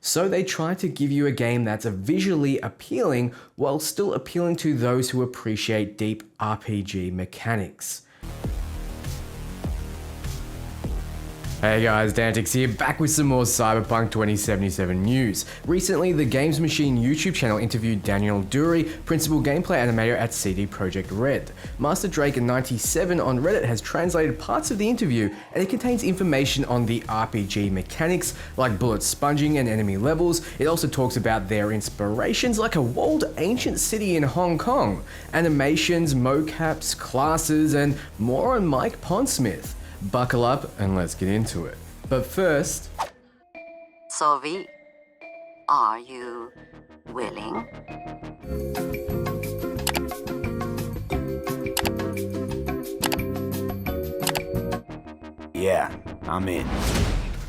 So they try to give you a game that's visually appealing while still appealing to those who appreciate deep RPG mechanics. Hey guys, Dantix here, back with some more Cyberpunk 2077 news. Recently, the Games Machine YouTube channel interviewed Daniel Dury, principal gameplay animator at CD Projekt Red. Master Drake97 on Reddit has translated parts of the interview, and it contains information on the RPG mechanics, like bullet sponging and enemy levels. It also talks about their inspirations, like a walled ancient city in Hong Kong, animations, mocaps, classes, and more on Mike Pondsmith. Buckle up and let's get into it. But first... So V, are you willing? Yeah, I'm in.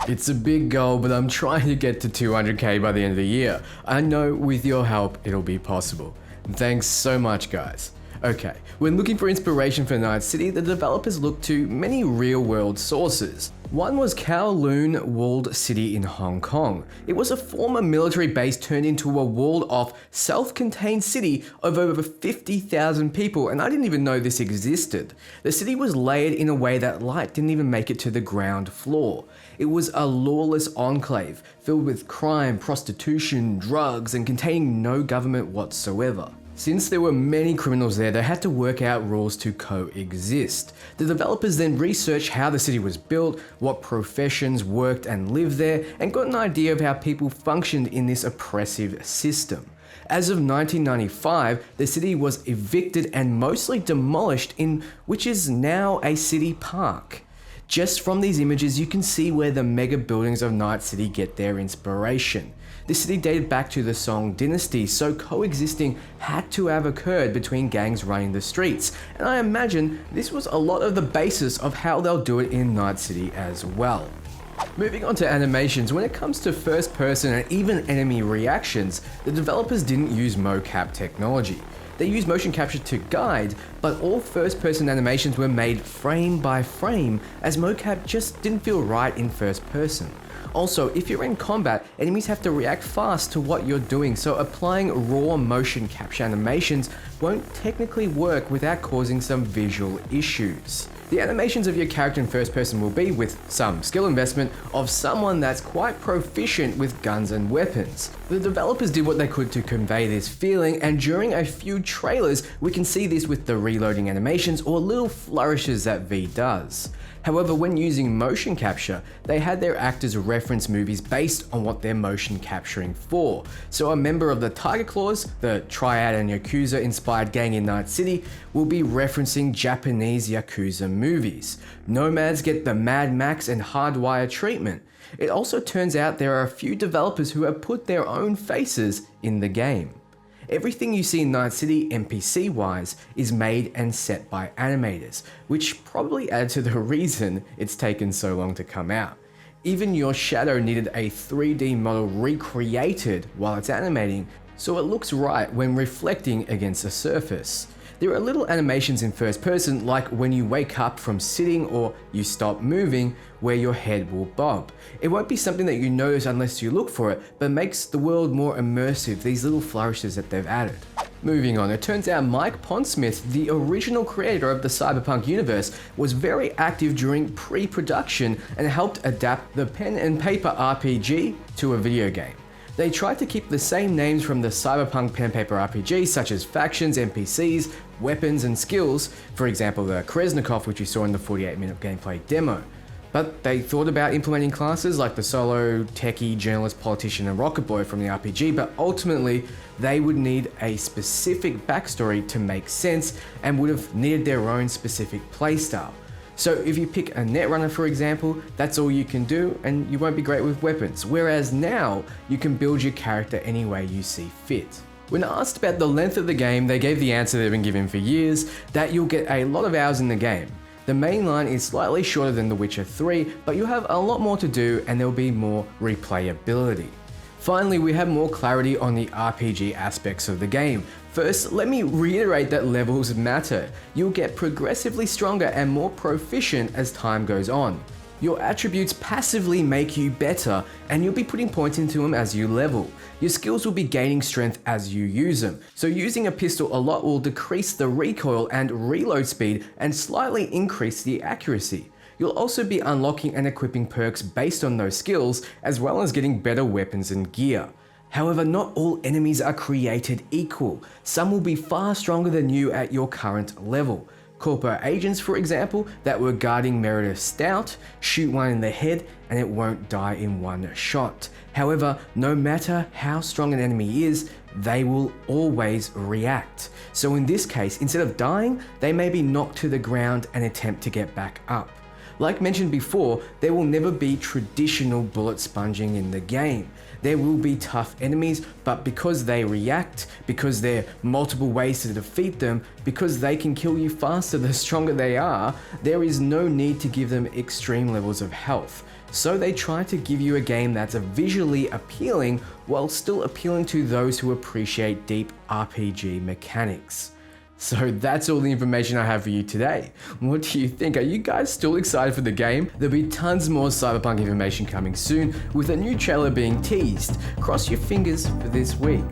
It's a big goal, but I'm trying to get to 200k by the end of the year. I know with your help, it'll be possible. Thanks so much, guys. Okay, when looking for inspiration for Night City, the developers looked to many real-world sources. One was Kowloon Walled City in Hong Kong. It was a former military base turned into a walled-off, self-contained city of over 50,000 people, and I didn't even know this existed. The city was layered in a way that light didn't even make it to the ground floor. It was a lawless enclave, filled with crime, prostitution, drugs, and containing no government whatsoever. Since there were many criminals there, they had to work out rules to coexist. The developers then researched how the city was built, what professions worked and lived there, and got an idea of how people functioned in this oppressive system. As of 1995, the city was evicted and mostly demolished in which is now a city park. Just from these images, you can see where the mega buildings of Night City get their inspiration. This city dated back to the Song Dynasty, so coexisting had to have occurred between gangs running the streets, and I imagine this was a lot of the basis of how they'll do it in Night City as well. Moving on to animations, when it comes to first person and even enemy reactions, the developers didn't use mocap technology. They used motion capture to guide, but all first person animations were made frame by frame, as mocap just didn't feel right in first person. Also, if you're in combat, enemies have to react fast to what you're doing, so applying raw motion capture animations won't technically work without causing some visual issues. The animations of your character in first person will be, with some skill investment, of someone that's quite proficient with guns and weapons. The developers did what they could to convey this feeling, and during a few trailers, we can see this with the reloading animations or little flourishes that V does. However, when using motion capture, they had their actors reference movies based on what they're motion capturing for. So a member of the Tiger Claws, the Triad and Yakuza inspired gang in Night City, will be referencing Japanese Yakuza movies. Nomads get the Mad Max and Hardwire treatment. It also turns out there are a few developers who have put their own faces in the game. Everything you see in Night City NPC-wise is made and set by animators, which probably added to the reason it's taken so long to come out. Even your shadow needed a 3D model recreated while it's animating, so it looks right when reflecting against a surface. There are little animations in first person, like when you wake up from sitting or you stop moving, where your head will bob. It won't be something that you notice unless you look for it, but makes the world more immersive, these little flourishes that they've added. Moving on, it turns out Mike Pondsmith, the original creator of the Cyberpunk universe, was very active during pre-production and helped adapt the pen and paper RPG to a video game. They tried to keep the same names from the Cyberpunk pen and paper RPG, such as factions, NPCs, weapons, and skills, for example the Kreznikov, which you saw in the 48-minute gameplay demo. But they thought about implementing classes like the solo, techie, journalist, politician, and rocket boy from the RPG, but ultimately they would need a specific backstory to make sense and would have needed their own specific playstyle. So if you pick a Netrunner, for example, that's all you can do and you won't be great with weapons, whereas now you can build your character any way you see fit. When asked about the length of the game, they gave the answer they've been given for years, that you'll get a lot of hours in the game. The main line is slightly shorter than The Witcher 3, but you'll have a lot more to do and there'll be more replayability. Finally, we have more clarity on the RPG aspects of the game. First, let me reiterate that levels matter. You'll get progressively stronger and more proficient as time goes on. Your attributes passively make you better, and you'll be putting points into them as you level. Your skills will be gaining strength as you use them, so using a pistol a lot will decrease the recoil and reload speed and slightly increase the accuracy. You'll also be unlocking and equipping perks based on those skills, as well as getting better weapons and gear. However, not all enemies are created equal. Some will be far stronger than you at your current level. Corpo agents, for example, that were guarding Meredith Stout, shoot one in the head and it won't die in one shot. However, no matter how strong an enemy is, they will always react. So in this case, instead of dying, they may be knocked to the ground and attempt to get back up. Like mentioned before, there will never be traditional bullet sponging in the game. There will be tough enemies, but because they react, because there are multiple ways to defeat them, because they can kill you faster the stronger they are, there is no need to give them extreme levels of health. So they try to give you a game that's visually appealing while still appealing to those who appreciate deep RPG mechanics. So that's all the information I have for you today. What do you think? Are you guys still excited for the game? There'll be tons more Cyberpunk information coming soon, with a new trailer being teased. Cross your fingers for this week.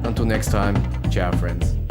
Until next time, ciao friends.